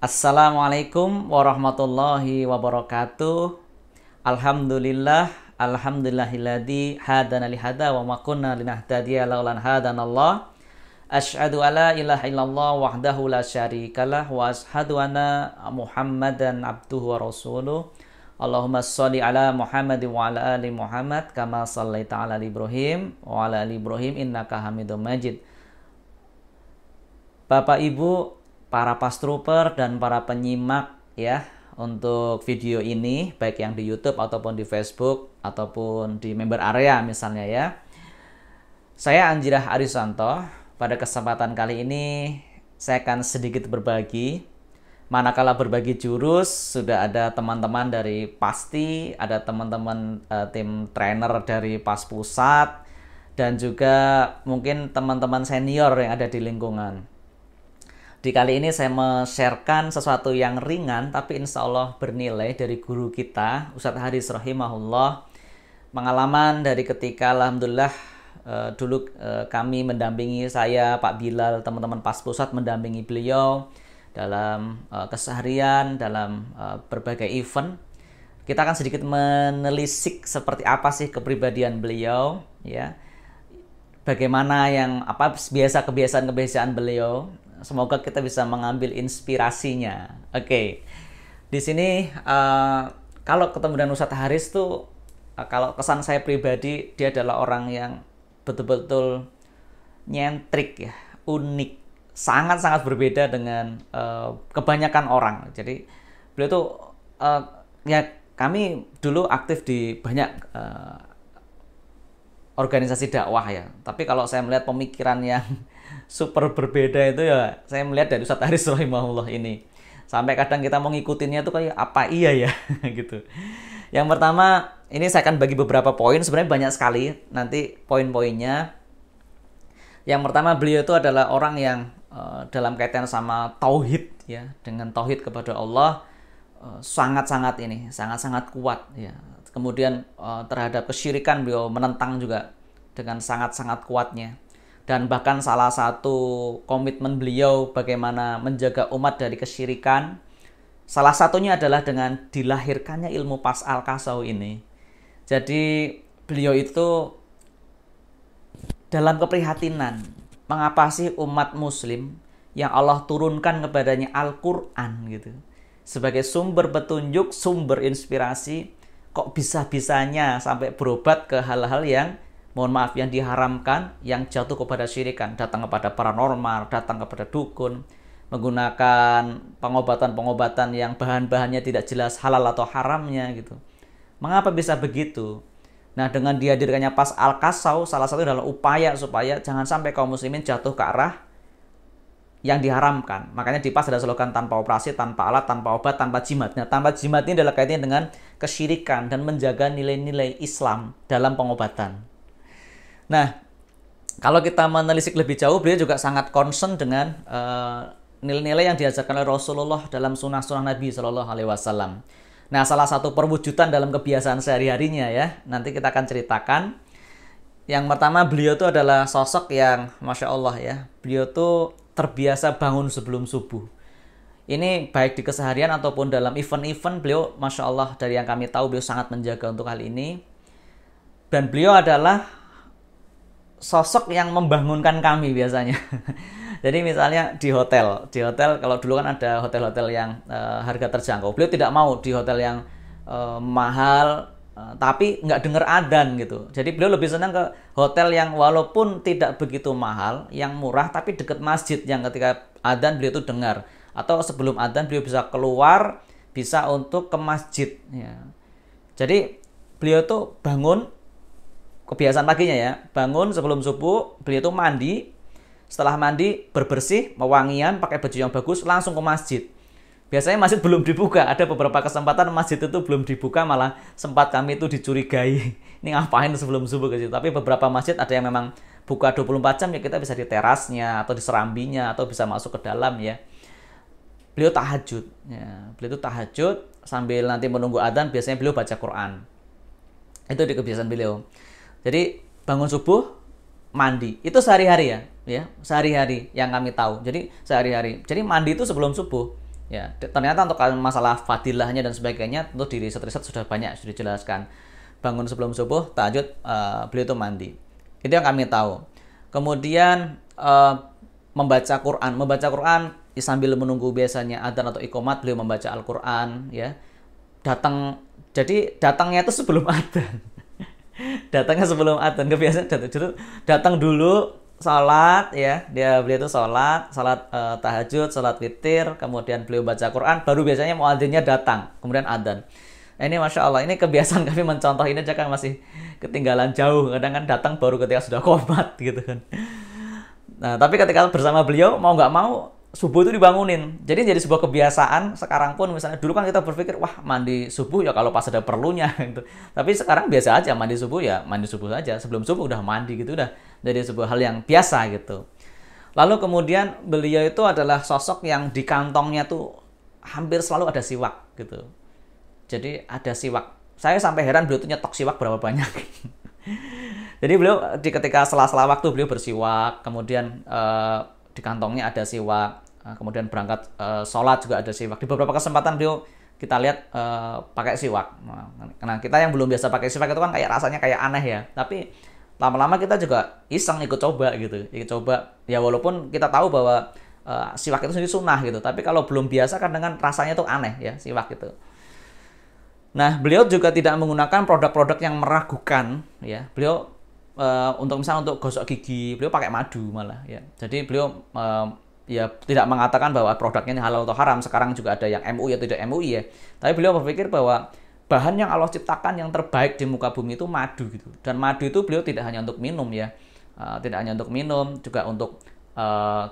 Assalamualaikum warahmatullahi wabarakatuh. Alhamdulillah, alhamdulillahilladzi hadana lihada wa ma kunna linahtadiya laulan hadanallah. Asyhadu alla ilaha illallah wahdahu la syarikalah wa asyhadu anna Muhammadan abduhu wa rasuluh. Allahumma sholli ala Muhammad wa ala ali Muhammad kama shallaita ala Ibrahim wa ala ali Ibrahim innaka Hamidum Majid. Bapak Ibu, para pastrooper dan para penyimak ya untuk video ini baik yang di YouTube ataupun di Facebook ataupun di member area misalnya ya. Saya Anjirah Arisanto. Pada kesempatan kali ini saya akan sedikit berbagi. Manakala berbagi jurus sudah ada teman-teman dari Pasti, ada teman-teman tim trainer dari Pas Pusat dan juga mungkin teman-teman senior yang ada di lingkungan. Di kali ini saya men-sharekan sesuatu yang ringan tapi insya Allah bernilai dari guru kita, Ustadz Haris rahimahullah. Pengalaman dari ketika alhamdulillah dulu kami mendampingi saya, Pak Bilal, teman-teman Pas Pusat mendampingi beliau dalam keseharian, dalam berbagai event. Kita akan sedikit menelisik seperti apa sih kepribadian beliau, ya. Bagaimana yang kebiasaan-kebiasaan beliau. Semoga kita bisa mengambil inspirasinya. Oke. Di sini kalau ketemu dengan Ustadz Haris tuh kalau kesan saya pribadi dia adalah orang yang betul-betul nyentrik ya, unik, sangat-sangat berbeda dengan kebanyakan orang. Jadi beliau tuh ya kami dulu aktif di banyak organisasi dakwah ya. Tapi kalau saya melihat pemikiran yang super berbeda itu ya saya melihat dari Ustadz Haris rahimahullah ini. Sampai kadang kita mau ngikutinnya tuh kayak apa iya ya gitu. Yang pertama, ini saya akan bagi beberapa poin, sebenarnya banyak sekali nanti poin-poinnya. Yang pertama, beliau itu adalah orang yang dalam kaitan sama tauhid ya, dengan tauhid kepada Allah sangat-sangat kuat ya. Kemudian terhadap kesyirikan beliau menentang juga dengan sangat-sangat kuatnya. Dan bahkan salah satu komitmen beliau bagaimana menjaga umat dari kesyirikan, salah satunya adalah dengan dilahirkannya ilmu Pas Al-Kasau ini. Jadi beliau itu dalam keprihatinan, mengapa sih umat muslim yang Allah turunkan kepadanya Al-Quran gitu, sebagai sumber petunjuk, sumber inspirasi, kok bisa-bisanya sampai berobat ke hal-hal yang mohon maaf yang diharamkan, yang jatuh kepada syirikan, datang kepada paranormal, datang kepada dukun, menggunakan pengobatan-pengobatan yang bahan-bahannya tidak jelas halal atau haramnya gitu. Mengapa bisa begitu? Nah, dengan dihadirkannya Pas Al-Kasau, salah satu adalah upaya supaya jangan sampai kaum muslimin jatuh ke arah yang diharamkan. Makanya di Pas ada slogan tanpa operasi, tanpa alat, tanpa obat, tanpa jimat. Nah, tanpa jimat ini adalah kaitannya dengan kesyirikan dan menjaga nilai-nilai Islam dalam pengobatan. Nah, kalau kita menelisik lebih jauh, beliau juga sangat concern dengan nilai-nilai yang diajarkan oleh Rasulullah dalam sunnah-sunnah Nabi Shallallahu Alaihi Wasallam. Nah, salah satu perwujudan dalam kebiasaan sehari-harinya ya, nanti kita akan ceritakan. Yang pertama, beliau itu adalah sosok yang Masya Allah ya, beliau tuh terbiasa bangun sebelum subuh. Ini baik di keseharian ataupun dalam event-event, beliau Masya Allah dari yang kami tahu, beliau sangat menjaga untuk hal ini. Dan beliau adalah sosok yang membangunkan kami biasanya. Jadi misalnya di hotel kalau dulu kan ada hotel-hotel yang harga terjangkau. Beliau tidak mau di hotel yang mahal tapi nggak dengar adzan gitu. Jadi beliau lebih senang ke hotel yang walaupun tidak begitu mahal, yang murah tapi dekat masjid yang ketika adzan beliau itu dengar. Atau sebelum adzan beliau bisa keluar, bisa untuk ke masjid. Ya. Jadi beliau tuh bangun, kebiasaan paginya ya, bangun sebelum subuh, beliau itu mandi, setelah mandi berbersih, mewangian, pakai baju yang bagus, langsung ke masjid. Biasanya masjid belum dibuka, ada beberapa kesempatan masjid itu belum dibuka, malah sempat kami itu dicurigai, ini ngapain sebelum subuh ke situ. Tapi beberapa masjid ada yang memang buka 24 jam ya, kita bisa di terasnya atau di serambinya atau bisa masuk ke dalam ya. Beliau tahajud ya, beliau itu tahajud sambil nanti menunggu adzan, biasanya beliau baca Quran. Itu di kebiasaan beliau. Jadi bangun subuh, mandi. Itu sehari-hari ya, sehari-hari yang kami tahu. Jadi sehari-hari. Jadi mandi itu sebelum subuh. Ya, ternyata untuk masalah fadilahnya dan sebagainya tentu di riset-riset sudah banyak sudah dijelaskan. Bangun sebelum subuh, tahajud, beliau itu mandi. Itu yang kami tahu. Kemudian membaca Quran sambil menunggu biasanya adzan atau iqomat, beliau membaca Al-Quran, ya. Datangnya itu sebelum adzan. Datangnya sebelum adzan, kebiasaan datang dulu salat, ya, beliau itu salat tahajud, salat witir, kemudian beliau baca Quran, baru biasanya muadzinnya datang, kemudian adzan. Ini Masya Allah, ini kebiasaan kami mencontoh ini aja kan masih ketinggalan jauh, kadang kan datang baru ketika sudah qomat gitu kan. Nah, tapi ketika bersama beliau, mau nggak mau subuh itu dibangunin. Jadi sebuah kebiasaan. Sekarang pun misalnya dulu kan kita berpikir, wah mandi subuh ya kalau pas ada perlunya gitu. Tapi sekarang biasa aja, mandi subuh ya mandi subuh saja. Sebelum subuh udah mandi gitu, udah jadi sebuah hal yang biasa gitu. Lalu kemudian beliau itu adalah sosok yang di kantongnya tuh hampir selalu ada siwak gitu. Jadi ada siwak. Saya sampai heran beliau tuh nyetok siwak berapa banyak. Jadi beliau ketika sela-sela waktu beliau bersiwak, kemudian di kantongnya ada siwak, kemudian berangkat sholat juga ada siwak. Di beberapa kesempatan beliau kita lihat pakai siwak. Nah, kita yang belum biasa pakai siwak itu kan kayak rasanya kayak aneh ya. Tapi lama-lama kita juga iseng ikut coba gitu. Ikut coba ya, walaupun kita tahu bahwa siwak itu sendiri sunnah gitu. Tapi kalau belum biasa kan dengan rasanya tuh aneh ya siwak itu. Nah, beliau juga tidak menggunakan produk-produk yang meragukan ya. Beliau misalnya untuk gosok gigi, beliau pakai madu malah ya. Jadi beliau ya tidak mengatakan bahwa produknya ini halal atau haram. Sekarang juga ada yang MUI atau tidak MUI ya. Tapi beliau berpikir bahwa bahan yang Allah ciptakan yang terbaik di muka bumi itu madu gitu. Dan madu itu beliau tidak hanya untuk minum ya. Tidak hanya untuk minum, juga untuk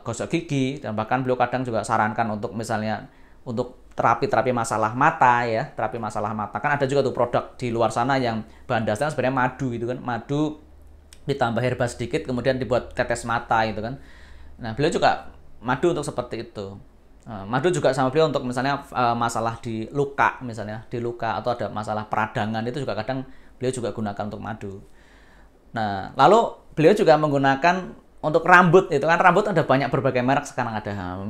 gosok gigi, dan bahkan beliau kadang juga sarankan untuk misalnya untuk terapi masalah mata ya, terapi masalah mata. Kan ada juga tuh produk di luar sana yang bahan dasarnya sebenarnya madu gitu kan. Madu ditambah herba sedikit kemudian dibuat tetes mata gitu kan. Nah, beliau juga madu untuk seperti itu. Madu juga sama beliau untuk misalnya masalah di luka atau ada masalah peradangan, itu juga kadang beliau juga gunakan untuk madu. Nah, lalu beliau juga menggunakan untuk rambut, itu kan rambut ada banyak berbagai merek sekarang, ada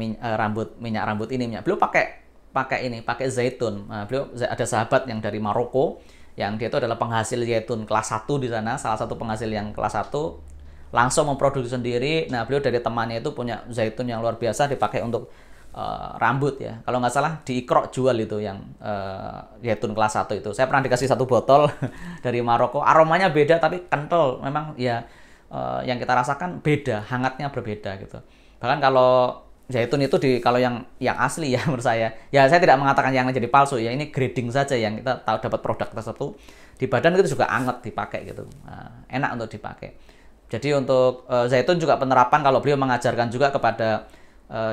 minyak rambut ini, beliau pakai zaitun. Nah, beliau ada sahabat yang dari Maroko yang dia itu adalah penghasil zaitun kelas 1 di sana, salah satu penghasil yang kelas 1, langsung memproduksi sendiri. Nah, beliau dari temannya itu punya zaitun yang luar biasa dipakai untuk rambut ya. Kalau nggak salah di Iqra jual itu yang zaitun kelas 1 itu. Saya pernah dikasih satu botol dari Maroko, aromanya beda tapi kental. Memang ya yang kita rasakan beda, hangatnya berbeda gitu. Bahkan kalau zaitun itu kalau yang asli ya menurut saya tidak mengatakan yang jadi palsu ya, ini grading saja yang kita tahu dapat produk tersebut di badan itu juga anget dipakai gitu. Nah, enak untuk dipakai. Jadi untuk zaitun juga penerapan, kalau beliau mengajarkan juga kepada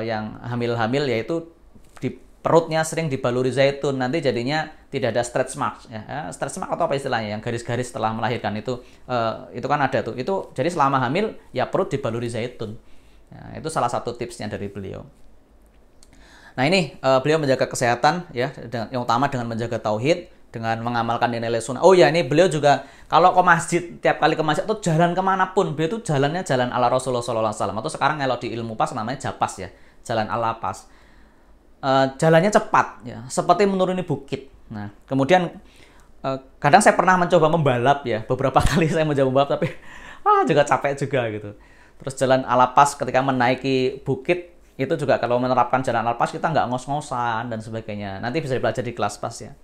yang hamil-hamil, yaitu di perutnya sering dibaluri zaitun, nanti jadinya tidak ada stretch marks ya. Stretch mark atau apa istilahnya, yang garis-garis setelah melahirkan itu kan ada tuh. Itu jadi selama hamil ya perut dibaluri zaitun. Nah, itu salah satu tipsnya dari beliau. Nah, ini beliau menjaga kesehatan ya, yang utama dengan menjaga tauhid, dengan mengamalkan nilai sunnah. Oh ya, ini beliau juga kalau ke masjid, tiap kali ke masjid atau jalan kemanapun, beliau itu jalannya jalan ala Rasulullah SAW. Atau sekarang kalau di ilmu pas namanya japas ya, jalan ala pas. Jalannya cepat ya, seperti menuruni bukit. Nah, kemudian kadang saya pernah mencoba membalap ya, beberapa kali saya mencoba membalap tapi juga capek juga gitu. Terus jalan ala pas ketika menaiki bukit itu juga, kalau menerapkan jalan ala pas kita nggak ngos-ngosan dan sebagainya. Nanti bisa dipelajari di kelas pas ya.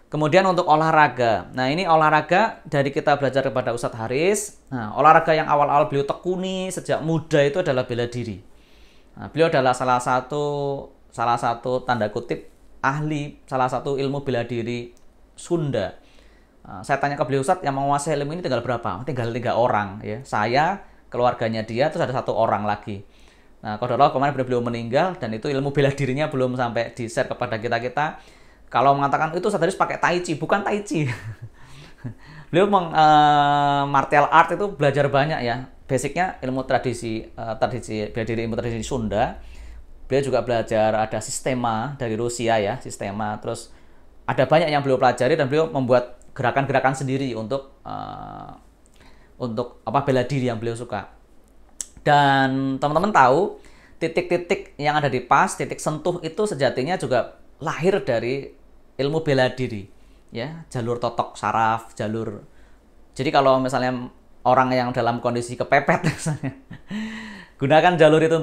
Kemudian untuk olahraga. Nah, ini olahraga dari kita belajar kepada Ustadz Haris. Nah, olahraga yang awal-awal beliau tekuni sejak muda itu adalah bela diri. Nah, beliau adalah salah satu tanda kutip ahli, salah satu ilmu bela diri Sunda. Nah, saya tanya ke beliau, Ustadz, yang menguasai ilmu ini tinggal berapa? Tinggal 3 orang ya. Saya, keluarganya dia, terus ada 1 orang lagi. Nah, qadarullah kemarin beliau meninggal, dan itu ilmu bela dirinya belum sampai di-share kepada kita. Kalau mengatakan itu Ustadz Haris pakai tai chi, bukan tai chi. Beliau martial art itu belajar banyak ya. Basicnya ilmu tradisi bela diri, ilmu tradisi Sunda. Beliau juga belajar ada sistema dari Rusia ya, sistema. Terus ada banyak yang beliau pelajari, dan beliau membuat gerakan-gerakan sendiri untuk bela diri yang beliau suka. Dan teman-teman tahu titik-titik yang ada di PAS, titik sentuh itu sejatinya juga lahir dari ilmu bela diri, ya, jalur totok saraf, jalur. Jadi kalau misalnya orang yang dalam kondisi kepepet misalnya, gunakan jalur itu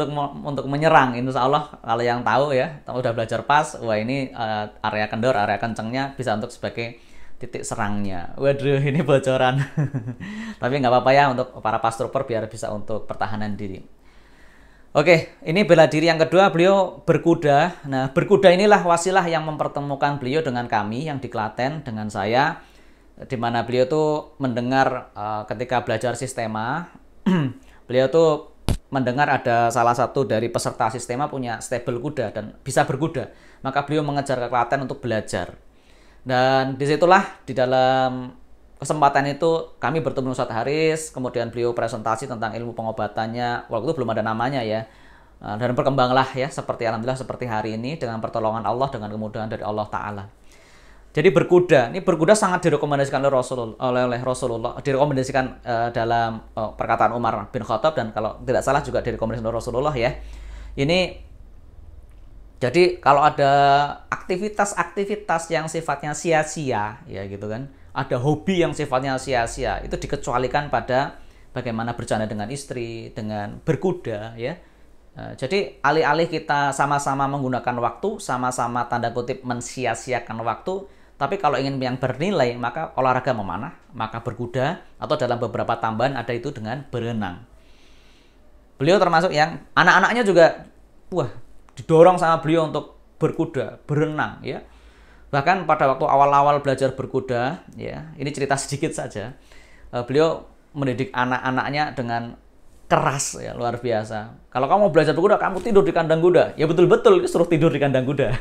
untuk menyerang. Insya Allah kalau yang tahu ya, udah belajar PAS, wah ini area kendor, area kencengnya bisa untuk sebagai titik serangnya. Waduh, ini bocoran. Tapi nggak apa-apa ya untuk para PAS trooper biar bisa untuk pertahanan diri. Oke, ini bela diri yang kedua, beliau berkuda. Nah, berkuda inilah wasilah yang mempertemukan beliau dengan kami yang di Klaten, dengan saya, di mana beliau tuh mendengar ketika belajar sistema, beliau tuh mendengar ada salah satu dari peserta sistema punya stable kuda dan bisa berkuda. Maka beliau mengejar ke Klaten untuk belajar. Dan disitulah di dalam kesempatan itu kami bertemu Ustadz Haris, kemudian beliau presentasi tentang ilmu pengobatannya. Waktu itu belum ada namanya ya. Dan berkembanglah ya seperti alhamdulillah seperti hari ini dengan pertolongan Allah, dengan kemudahan dari Allah Ta'ala. Jadi berkuda, ini berkuda sangat direkomendasikan oleh Rasulullah, direkomendasikan dalam perkataan Umar bin Khattab, dan kalau tidak salah juga direkomendasikan oleh Rasulullah ya. Ini jadi kalau ada aktivitas-aktivitas yang sifatnya sia-sia ya gitu kan, ada hobi yang sifatnya sia-sia, itu dikecualikan pada bagaimana bercanda dengan istri, dengan berkuda ya. Jadi alih-alih kita sama-sama menggunakan waktu, sama-sama tanda kutip mensia-siakan waktu, tapi kalau ingin yang bernilai maka olahraga memanah, maka berkuda, atau dalam beberapa tambahan ada itu dengan berenang. Beliau termasuk yang anak-anaknya juga didorong sama beliau untuk berkuda, berenang ya. Bahkan pada waktu awal-awal belajar berkuda, ya, ini cerita sedikit saja. Beliau mendidik anak-anaknya dengan keras, ya, luar biasa. Kalau kamu mau belajar berkuda, kamu tidur di kandang kuda. Ya betul-betul, suruh tidur di kandang kuda.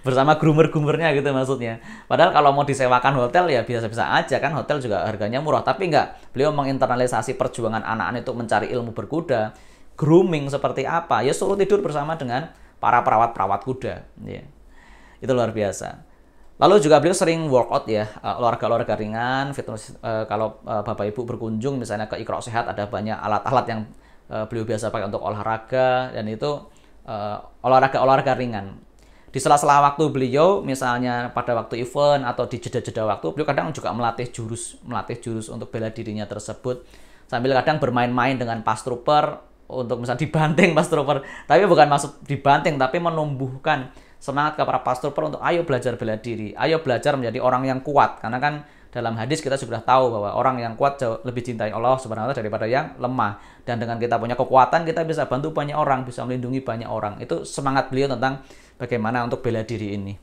Bersama groomer-groomernya gitu maksudnya. Padahal kalau mau disewakan hotel ya biasa-biasa aja kan, hotel juga harganya murah. Tapi enggak, beliau menginternalisasi perjuangan anak-anak itu mencari ilmu berkuda. Grooming seperti apa? Ya suruh tidur bersama dengan para perawat-perawat kuda. Ya. Itu luar biasa. Lalu juga beliau sering workout ya, olahraga-olahraga ringan, fitness. Kalau Bapak Ibu berkunjung misalnya ke Iqra Sehat, ada banyak alat-alat yang beliau biasa pakai untuk olahraga, dan itu olahraga-olahraga ringan. Di sela-sela waktu beliau, misalnya pada waktu event atau di jeda-jeda waktu, beliau kadang juga melatih jurus untuk bela dirinya tersebut, sambil kadang bermain-main dengan PAS trooper untuk misalnya dibanting PAS trooper, tapi bukan maksud dibanting, tapi menumbuhkan semangat kepada PAS trooper untuk ayo belajar bela diri, ayo belajar menjadi orang yang kuat. Karena kan dalam hadis kita sudah tahu bahwa orang yang kuat jauh lebih cintai Allah Subhanahu wa taala daripada yang lemah. Dan dengan kita punya kekuatan, kita bisa bantu banyak orang, bisa melindungi banyak orang. Itu semangat beliau tentang bagaimana untuk bela diri ini.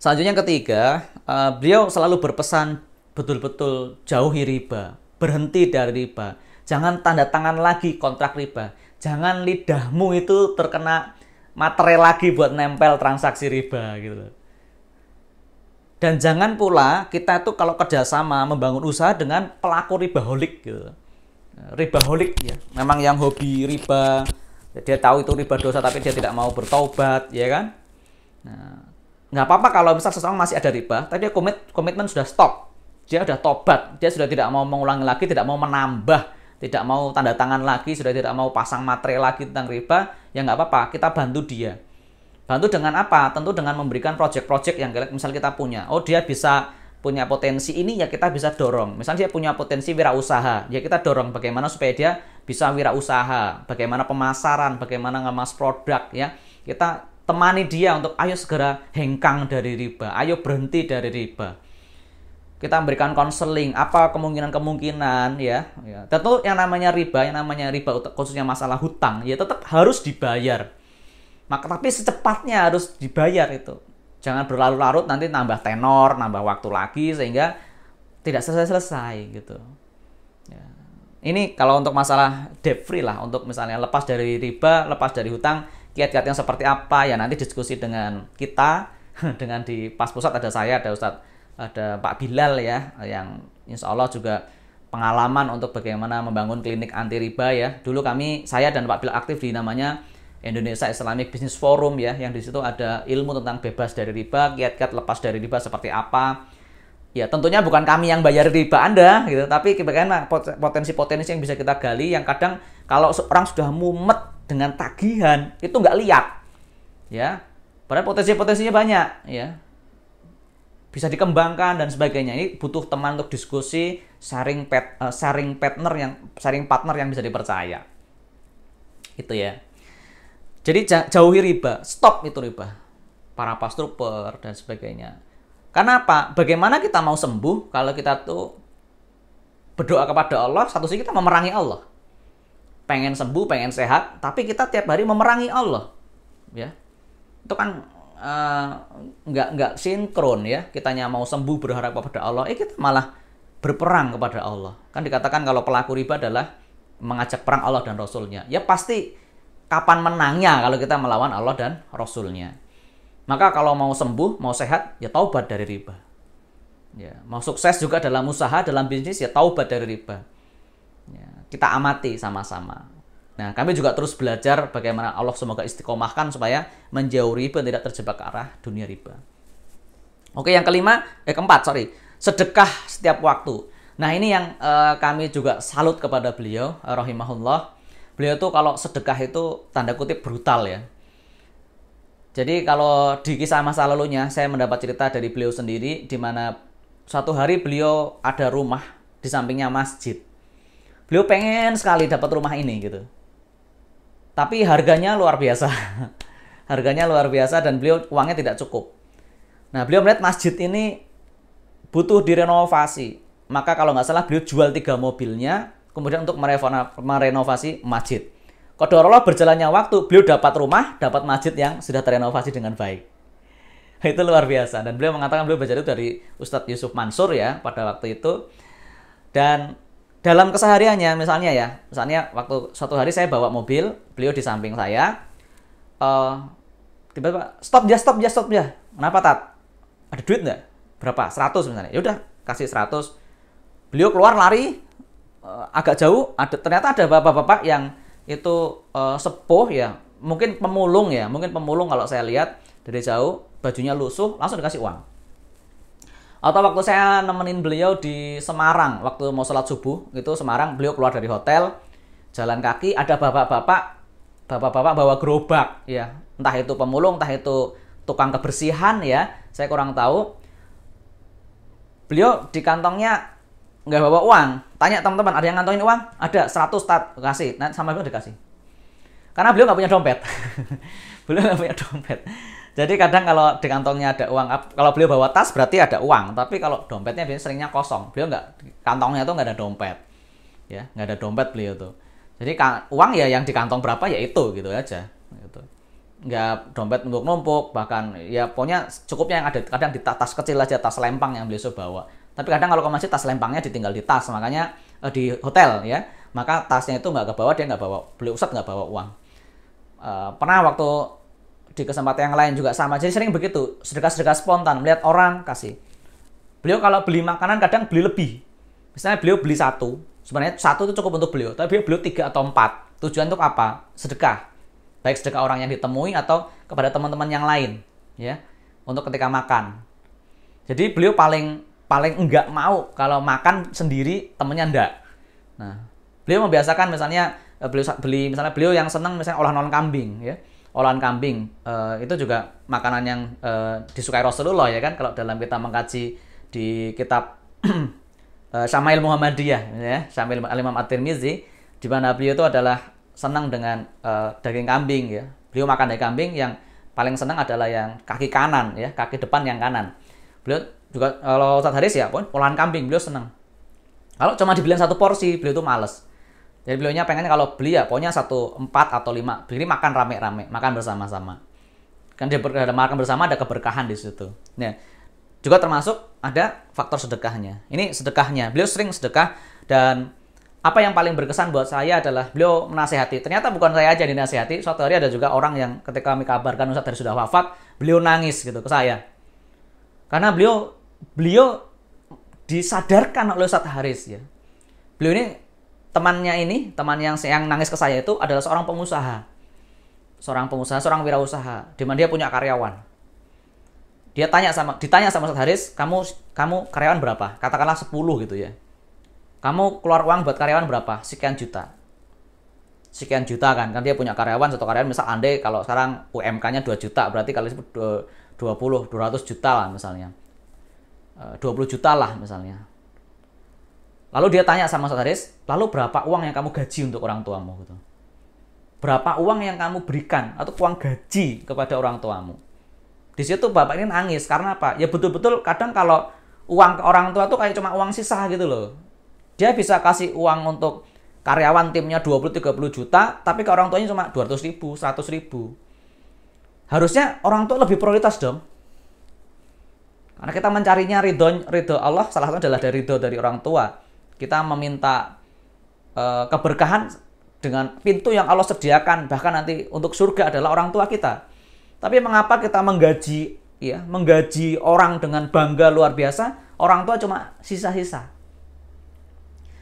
Selanjutnya ketiga, beliau selalu berpesan betul-betul jauhi riba, berhenti dari riba. Jangan tanda tangan lagi kontrak riba. Jangan lidahmu itu terkena materai lagi buat nempel transaksi riba gitu. Dan jangan pula kita tuh kalau kerjasama membangun usaha dengan pelaku ribaholik gitu. Ribaholik ya, memang yang hobi riba, dia tahu itu riba dosa tapi dia tidak mau bertaubat, ya kan? Nah, nggak apa-apa kalau misal seseorang masih ada riba, tapi dia komitmen sudah stop, dia sudah tobat, dia sudah tidak mau mengulangi lagi, tidak mau menambah, tidak mau tanda tangan lagi, sudah tidak mau pasang materai lagi tentang riba, ya nggak apa-apa, kita bantu dia. Bantu dengan apa? Tentu dengan memberikan project-project yang misal kita punya. Oh, dia bisa punya potensi ini, ya kita bisa dorong. Misalnya dia punya potensi wirausaha, ya kita dorong bagaimana supaya dia bisa wirausaha, bagaimana pemasaran, bagaimana ngemas produk, ya. Kita temani dia untuk ayo segera hengkang dari riba, ayo berhenti dari riba. Kita memberikan konseling, apa kemungkinan-kemungkinan ya. Tentu yang namanya riba khususnya masalah hutang, ya tetap harus dibayar. Maka tapi secepatnya harus dibayar itu. Jangan berlarut-larut nanti nambah tenor, nambah waktu lagi sehingga tidak selesai-selesai gitu. Ya. Ini kalau untuk masalah debt free lah, untuk misalnya lepas dari riba, lepas dari hutang, kiat-kiatnya seperti apa ya nanti diskusi dengan kita, dengan di PAS Pusat ada saya, ada Ustadz, ada Pak Bilal ya, yang insya Allah juga pengalaman untuk bagaimana membangun klinik anti riba ya. Dulu saya dan Pak Bilal aktif di namanya Indonesia Islamic Business Forum ya, yang di situ ada ilmu tentang bebas dari riba, kiat-kiat lepas dari riba seperti apa. Ya tentunya bukan kami yang bayar riba Anda gitu, tapi bagaimana potensi-potensi yang bisa kita gali yang kadang kalau orang sudah mumet dengan tagihan itu nggak lihat, ya. Padahal potensi-potensinya banyak, ya. Bisa dikembangkan dan sebagainya. Ini butuh teman untuk diskusi, sharing partner yang bisa dipercaya. Itu ya. Jadi jauhi riba, stop itu riba. Para pastruper dan sebagainya. Karena apa? Bagaimana kita mau sembuh kalau kita tuh berdoa kepada Allah, satu sisi kita memerangi Allah. Pengen sembuh, pengen sehat, tapi kita tiap hari memerangi Allah. Ya. Itu kan nggak sinkron ya. Kitanya mau sembuh berharap kepada Allah, kita malah berperang kepada Allah. Kan dikatakan kalau pelaku riba adalah mengajak perang Allah dan Rasulnya. Ya pasti kapan menangnya kalau kita melawan Allah dan Rasulnya. Maka kalau mau sembuh, mau sehat, ya taubat dari riba. Ya, mau sukses juga dalam usaha, dalam bisnis, ya taubat dari riba. Ya, kita amati sama-sama. Nah, kami juga terus belajar bagaimana Allah semoga istiqomahkan supaya menjauhi riba, tidak terjebak ke arah dunia riba. Oke, yang keempat, sedekah setiap waktu. Nah, ini yang kami juga salut kepada beliau, rahimahullah. Beliau tuh kalau sedekah itu tanda kutip brutal ya. Jadi kalau di kisah masa lalunya saya mendapat cerita dari beliau sendiri di mana suatu hari beliau ada rumah di sampingnya masjid. Beliau pengen sekali dapat rumah ini gitu. Tapi harganya luar biasa. Harganya luar biasa dan beliau uangnya tidak cukup. Nah, beliau melihat masjid ini butuh direnovasi. Maka kalau nggak salah beliau jual 3 mobilnya kemudian untuk merenovasi masjid. Qadarullah berjalannya waktu, beliau dapat rumah, dapat masjid yang sudah terenovasi dengan baik. Itu luar biasa. Dan beliau mengatakan beliau belajar itu dari Ustadz Yusuf Mansur ya pada waktu itu. Dan dalam kesehariannya misalnya waktu suatu hari saya bawa mobil, beliau di samping saya. Tiba-tiba stop ya. Kenapa Tat? Ada duit nggak? Berapa? 100 misalnya. Ya udah kasih 100. Beliau keluar lari agak jauh. Ternyata ada bapak-bapak yang itu sepuh ya, mungkin pemulung kalau saya lihat dari jauh, bajunya lusuh, langsung dikasih uang. Atau waktu saya nemenin beliau di Semarang, waktu mau sholat subuh, itu Semarang, beliau keluar dari hotel, jalan kaki, ada bapak-bapak bawa gerobak, ya, entah itu pemulung, entah itu tukang kebersihan ya, saya kurang tahu. Beliau di kantongnya nggak bawa uang. Tanya teman-teman, ada yang ngantongin uang? Ada, 100 Tat, kasih. Nah, sama beliau dikasih. Karena beliau nggak punya dompet. Beliau nggak punya dompet. Jadi kadang kalau di kantongnya ada uang, kalau beliau bawa tas berarti ada uang. Tapi kalau dompetnya biasanya seringnya kosong. Beliau nggak, kantongnya tuh nggak ada dompet. Ya, nggak ada dompet beliau tuh. Jadi uang ya yang di kantong berapa ya itu gitu aja. Gitu. Nggak dompet untuk numpuk, bahkan ya pokoknya cukupnya yang ada kadang di tas kecil aja, tas lempang yang beliau bawa. Tapi kadang kalau ke masjid tas lempangnya ditinggal di tas, makanya di hotel ya, maka tasnya itu nggak kebawa, dia nggak bawa, beliau Ustadz nggak bawa uang. Pernah waktu di kesempatan yang lain juga sama, jadi sering begitu, sedekah-sedekah spontan, melihat orang kasih. Beliau kalau beli makanan kadang beli lebih, misalnya beliau beli 1, sebenarnya 1 itu cukup untuk beliau, tapi beliau 3 atau 4, tujuan untuk apa? Sedekah, baik sedekah orang yang ditemui atau kepada teman-teman yang lain, ya, untuk ketika makan. Jadi beliau paling enggak mau kalau makan sendiri temennya enggak. Nah, beliau membiasakan misalnya beliau yang senang misalnya olahan kambing ya. Olahan kambing itu juga makanan yang disukai Rasulullah ya kan, kalau dalam kita mengkaji di kitab Syama'il Muhammadiyah ya, Syama'il Al-Imam At-Tirmizi, di mana beliau itu adalah senang dengan daging kambing ya. Beliau makan daging kambing yang paling senang adalah yang kaki kanan ya, kaki depan yang kanan. Beliau juga kalau Ustadz Haris ya, olahan kambing beliau senang. Kalau cuma dibeliin 1 porsi, beliau itu males. Jadi beliaunya pengennya kalau beli ya, pokoknya 1, 4 atau 5. Beli makan rame-rame, makan bersama-sama. Kan dia makan bersama ada keberkahan di situ. Nah, juga termasuk ada faktor sedekahnya. Ini sedekahnya. Beliau sering sedekah dan apa yang paling berkesan buat saya adalah beliau menasehati. Ternyata bukan saya aja dinasehati. Suatu hari ada juga orang yang ketika kami kabarkan Ustadz Haris sudah wafat, beliau nangis gitu ke saya. Karena beliau disadarkan oleh Ustadz Haris ya. Beliau ini teman yang nangis ke saya itu adalah seorang pengusaha, seorang wirausaha, di mana dia punya karyawan. Ditanya sama Ustadz Haris, kamu karyawan berapa? Katakanlah 10 gitu ya. Kamu keluar uang buat karyawan berapa? Sekian juta. Sekian juta kan dia punya karyawan, satu karyawan misal andai kalau sekarang UMK-nya 2 juta, berarti kali 200 juta lah misalnya. 20 juta lah misalnya. Lalu dia tanya sama Ustadz Haris, lalu berapa uang yang kamu gaji untuk orang tuamu gitu? Berapa uang yang kamu berikan atau uang gaji kepada orang tuamu? Di situ bapak ini nangis karena apa? Ya betul-betul kadang kalau uang ke orang tua tuh kayak cuma uang sisa gitu loh. Dia bisa kasih uang untuk karyawan timnya 20-30 juta, tapi ke orang tuanya cuma 200 ribu, 100 ribu. Harusnya orang tua lebih prioritas dong. Karena kita mencarinya ridho Allah, salah satunya adalah dari ridho dari orang tua. Kita meminta keberkahan dengan pintu yang Allah sediakan, bahkan nanti untuk surga adalah orang tua kita. Tapi mengapa kita menggaji orang dengan bangga luar biasa, orang tua cuma sisa-sisa.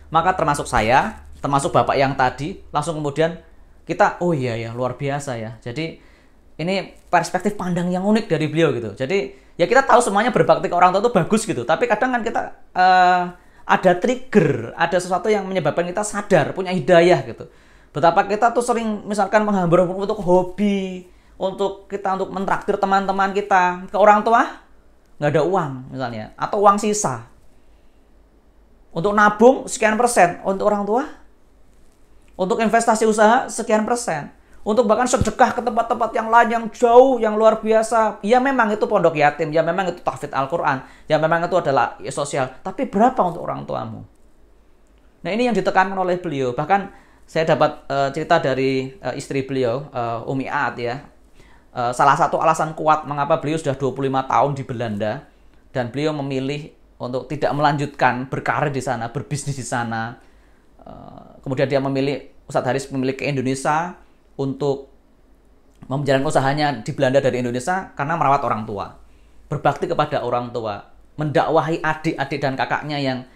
Maka termasuk saya, termasuk bapak yang tadi, langsung kemudian kita, oh iya ya luar biasa ya. Jadi ini perspektif pandang yang unik dari beliau gitu. Jadi ya kita tahu semuanya berbakti ke orang tua itu bagus gitu. Tapi kadang kan kita ada trigger, ada sesuatu yang menyebabkan kita sadar, punya hidayah gitu. Betapa kita tuh sering misalkan menghambur untuk hobi, untuk mentraktir teman-teman kita, ke orang tua nggak ada uang misalnya, atau uang sisa. Untuk nabung sekian persen, untuk orang tua, untuk investasi usaha sekian persen, untuk bahkan sedekah ke tempat-tempat yang lain yang jauh, yang luar biasa. Ya memang itu pondok yatim, ya memang itu tahfidz Al-Quran, ya memang itu adalah sosial. Tapi berapa untuk orang tuamu? Nah ini yang ditekankan oleh beliau. Bahkan saya dapat cerita dari istri beliau, Umi Aat ya. Salah satu alasan kuat mengapa beliau sudah 25 tahun di Belanda dan beliau memilih untuk tidak melanjutkan berkarir di sana, berbisnis di sana. Kemudian dia Ustadz Haris memilih ke Indonesia untuk menjalankan usahanya di Belanda dari Indonesia karena merawat orang tua, berbakti kepada orang tua, mendakwahi adik-adik dan kakaknya yang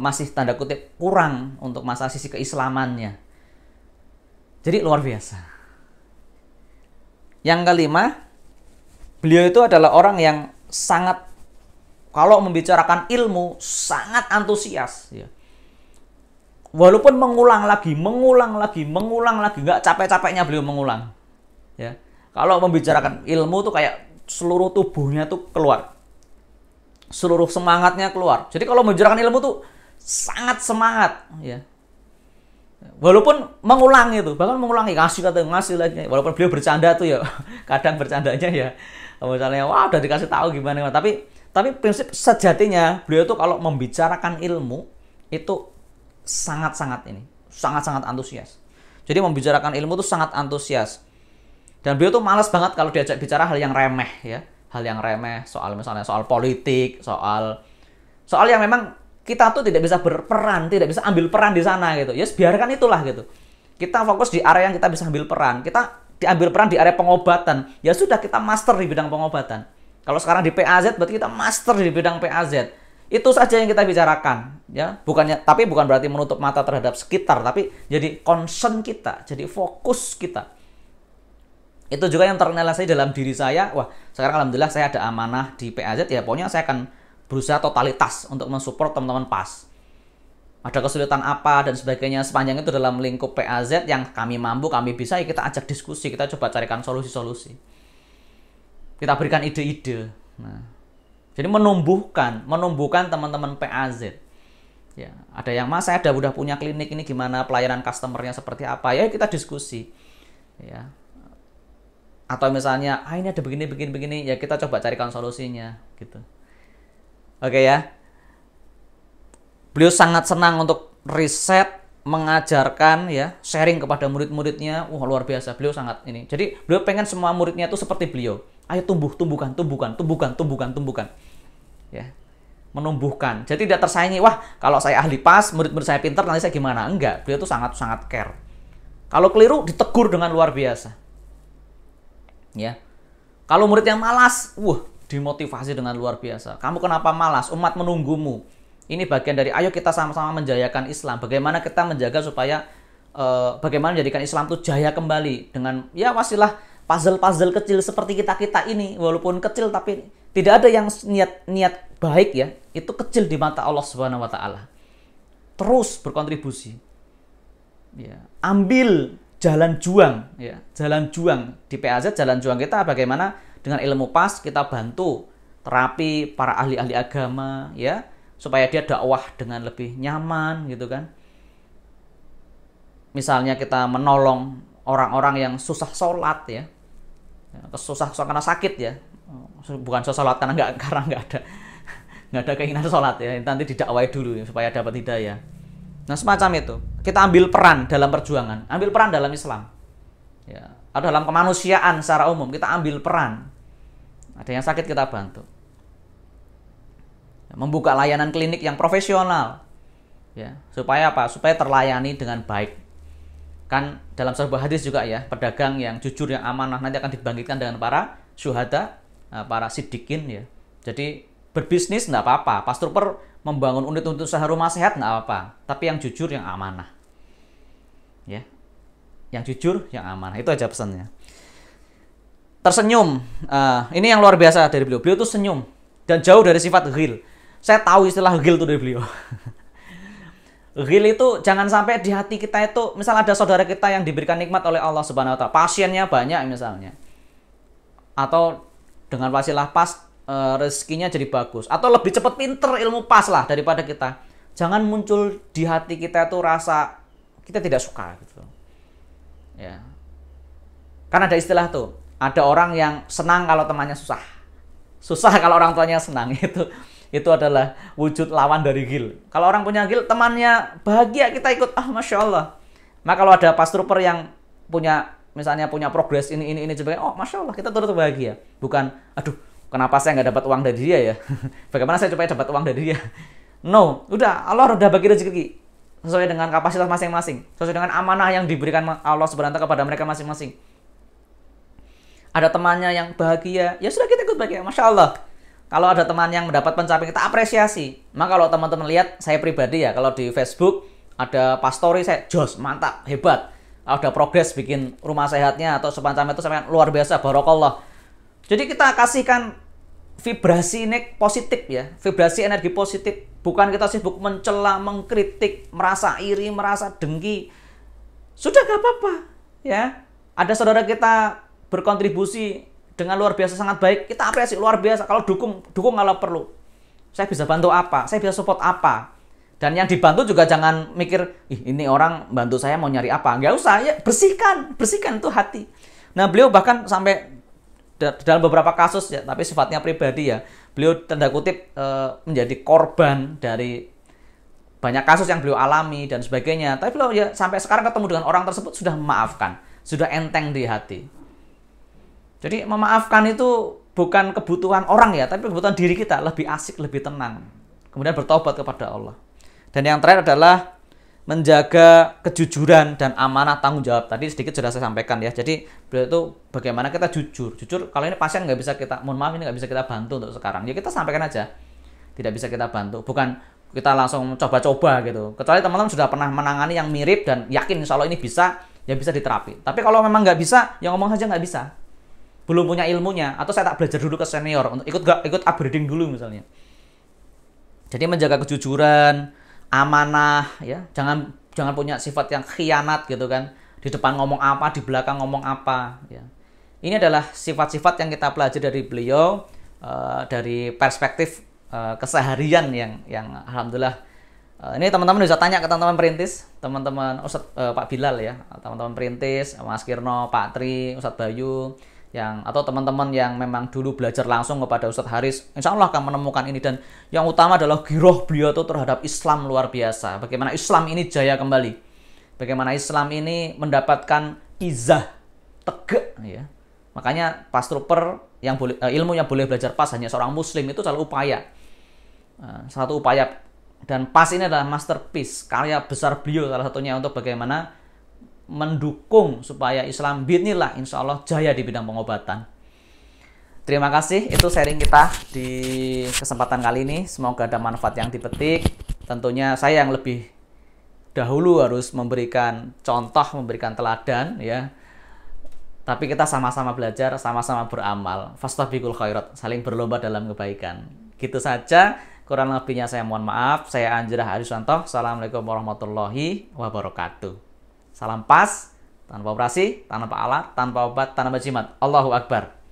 masih tanda kutip kurang untuk masa sisi keislamannya. Jadi luar biasa. Yang kelima, beliau itu adalah orang yang sangat, kalau membicarakan ilmu, sangat antusias. Ya. Walaupun mengulang lagi, nggak capek-capeknya beliau mengulang. Ya. Kalau membicarakan ilmu tuh kayak seluruh tubuhnya tuh keluar, seluruh semangatnya keluar. Jadi kalau membicarakan ilmu tuh sangat semangat. Ya. Walaupun mengulangi itu, bahkan mengulangi, ngasih lagi. Walaupun beliau bercanda tuh ya, kadang bercandanya ya, misalnya wah udah dikasih tahu gimana. Tapi prinsip sejatinya beliau tuh kalau membicarakan ilmu itu sangat-sangat antusias. Jadi membicarakan ilmu tuh sangat antusias. Dan beliau tuh malas banget kalau diajak bicara hal yang remeh ya, misalnya soal politik, soal yang memang kita tuh tidak bisa berperan, tidak bisa ambil peran di sana gitu. Ya biarkan itulah gitu. Kita fokus di area yang kita bisa ambil peran. Kita diambil peran di area pengobatan. Ya sudah, kita master di bidang pengobatan. Kalau sekarang di PAZ berarti kita master di bidang PAZ. Itu saja yang kita bicarakan, ya. Tapi bukan berarti menutup mata terhadap sekitar, tapi jadi concern kita, jadi fokus kita. Itu juga yang terrealisasi dalam diri saya. Wah, sekarang alhamdulillah saya ada amanah di PAZ ya. Pokoknya saya akan berusaha totalitas untuk mensupport teman-teman PAS. Ada kesulitan apa dan sebagainya, sepanjang itu dalam lingkup PAZ yang kami mampu, kami bisa, ya kita ajak diskusi, kita coba carikan solusi-solusi. Kita berikan ide-ide. Nah, jadi menumbuhkan teman-teman PAZ. Ya, ada yang Mas, saya udah punya klinik ini, gimana pelayanan customernya seperti apa? Ya kita diskusi. Ya. Atau misalnya, ini ada begini, ya kita coba carikan solusinya, gitu. Oke ya. Beliau sangat senang untuk riset, mengajarkan ya, sharing kepada murid-muridnya. Wah, luar biasa. Beliau sangat ini. Jadi, beliau pengen semua muridnya itu seperti beliau. Ayo tumbuhkan. Ya. Menumbuhkan. Jadi tidak tersaingi, wah, kalau saya ahli PAS, murid-murid saya pintar, nanti saya gimana? Enggak. Beliau tuh sangat care. Kalau keliru ditegur dengan luar biasa. Ya. Kalau murid yang malas, dimotivasi dengan luar biasa. Kamu kenapa malas? Umat menunggumu. Ini bagian dari ayo kita sama-sama menjayakan Islam. Bagaimana kita menjaga supaya bagaimana menjadikan Islam itu jaya kembali dengan ya wasilah puzzle-puzzle kecil seperti kita ini. Walaupun kecil tapi Tidak ada yang niat baik ya, itu kecil di mata Allah Subhanahu wa taala. Terus berkontribusi. Ya, ambil jalan juang ya, jalan juang di PAZ, jalan juang kita bagaimana dengan ilmu pas kita bantu terapi para ahli-ahli agama ya, supaya dia dakwah dengan lebih nyaman gitu kan. Misalnya kita menolong orang-orang yang susah sholat ya, susah karena sakit ya, bukan susah sholat karena nggak ada keinginan sholat ya, nanti didakwai dulu ya, supaya dapat hidayah. Nah semacam itu, kita ambil peran dalam perjuangan, ambil peran dalam Islam ya, atau dalam kemanusiaan secara umum kita ambil peran. Ada yang sakit kita bantu, membuka layanan klinik yang profesional ya, supaya apa? Supaya terlayani dengan baik. Kan dalam sebuah hadis juga ya, pedagang yang jujur, yang amanah nanti akan dibangkitkan dengan para syuhada, para siddiqin ya. Jadi berbisnis enggak apa-apa, Pas Trooper membangun unit-unit usaha rumah sehat enggak apa-apa, tapi yang jujur, yang amanah. Ya. Yang jujur, yang amanah. Itu aja pesannya. Tersenyum. Ini yang luar biasa dari beliau. Beliau tuh senyum dan jauh dari sifat ghil. Saya tahu istilah ghil itu dari beliau. Ghil itu jangan sampai di hati kita itu, misal ada saudara kita yang diberikan nikmat oleh Allah Subhanahu wa taala, pasiennya banyak misalnya. Atau dengan wasilah pas rezekinya jadi bagus, atau lebih cepat pinter ilmu pas lah daripada kita. Jangan muncul di hati kita itu rasa kita tidak suka gitu. Ya. Karena ada istilah tuh, ada orang yang senang kalau temannya susah. Susah kalau orang tuanya senang. Itu adalah wujud lawan dari ghil. Kalau orang punya ghil, temannya bahagia, kita ikut, Masya Allah. Maka kalau ada Pas Trooper yang misalnya punya progres ini sebagainya, Masya Allah, kita turut bahagia. Bukan, aduh, kenapa saya nggak dapat uang dari dia ya? Bagaimana saya supaya dapat uang dari dia? No, udah, Allah udah bagi rezeki sesuai dengan kapasitas masing-masing, sesuai dengan amanah yang diberikan Allah Subhanahu wa taala kepada mereka masing-masing. Ada temannya yang bahagia, ya sudah kita ikut bahagia, Masya Allah. Kalau ada teman yang mendapat pencapaian, kita apresiasi. Maka kalau teman-teman lihat, saya pribadi ya, kalau di Facebook ada pas story saya, jos, mantap, hebat. Ada progres bikin rumah sehatnya atau semacam itu, sampai luar biasa, barokallah. Jadi kita kasihkan vibrasi positif ya, vibrasi energi positif. Bukan kita sibuk mencela, mengkritik, merasa iri, merasa dengki. Sudah gak apa-apa ya. Ada saudara kita berkontribusi dengan luar biasa sangat baik, kita apresiasi luar biasa. Kalau dukung kalau perlu. Saya bisa bantu apa? Saya bisa support apa? Dan yang dibantu juga jangan mikir, ini orang bantu saya mau nyari apa? Nggak usah, ya bersihkan itu hati. Nah beliau bahkan sampai dalam beberapa kasus ya, tapi sifatnya pribadi ya, beliau tanda kutip menjadi korban dari banyak kasus yang beliau alami dan sebagainya. Tapi beliau ya sampai sekarang ketemu dengan orang tersebut sudah memaafkan, sudah enteng di hati. Jadi memaafkan itu bukan kebutuhan orang ya, tapi kebutuhan diri kita, lebih asik, lebih tenang. Kemudian bertobat kepada Allah. Dan yang terakhir adalah menjaga kejujuran dan amanah tanggung jawab. Tadi sedikit sudah saya sampaikan ya. Jadi beliau itu bagaimana kita jujur. Jujur kalau ini pasien nggak bisa kita, mohon maaf ini nggak bisa kita bantu untuk sekarang. Ya kita sampaikan aja. Tidak bisa kita bantu. Bukan kita langsung coba-coba gitu. Kecuali teman-teman sudah pernah menangani yang mirip dan yakin insya Allah ini bisa, ya bisa diterapi. Tapi kalau memang nggak bisa, ya ngomong saja nggak bisa. Belum punya ilmunya, atau saya tak belajar dulu ke senior untuk ikut upgrading dulu misalnya. Jadi menjaga kejujuran, amanah ya, jangan punya sifat yang khianat gitu kan. Di depan ngomong apa, di belakang ngomong apa ya. Ini adalah sifat-sifat yang kita pelajari dari beliau dari perspektif keseharian yang alhamdulillah ini teman-teman bisa tanya ke teman-teman perintis, teman-teman Ustadz Pak Bilal ya, teman-teman perintis, Mas Kirno, Pak Tri, Ustadz Bayu, atau teman-teman yang memang dulu belajar langsung kepada Ustadz Haris, insya Allah akan menemukan ini. Dan yang utama adalah giroh beliau itu terhadap Islam luar biasa. Bagaimana Islam ini jaya kembali, bagaimana Islam ini mendapatkan izah tegak ya. Makanya Pas Trooper yang ilmunya boleh belajar pas hanya seorang muslim itu selalu satu upaya. Dan Pas ini adalah masterpiece, karya besar beliau salah satunya untuk bagaimana mendukung supaya Islam bismillah insya Allah jaya di bidang pengobatan. Terima kasih, itu sharing kita di kesempatan kali ini. Semoga ada manfaat yang dipetik. Tentunya saya yang lebih dahulu harus memberikan contoh, memberikan teladan ya. Tapi kita sama-sama belajar, sama-sama beramal. Fastabiqul khairat, saling berlomba dalam kebaikan. Gitu saja, kurang lebihnya saya mohon maaf. Saya Anjrah Arisanto. Assalamualaikum warahmatullahi wabarakatuh. Salam pas, tanpa operasi, tanpa alat, tanpa obat, tanpa jimat. Allahu Akbar.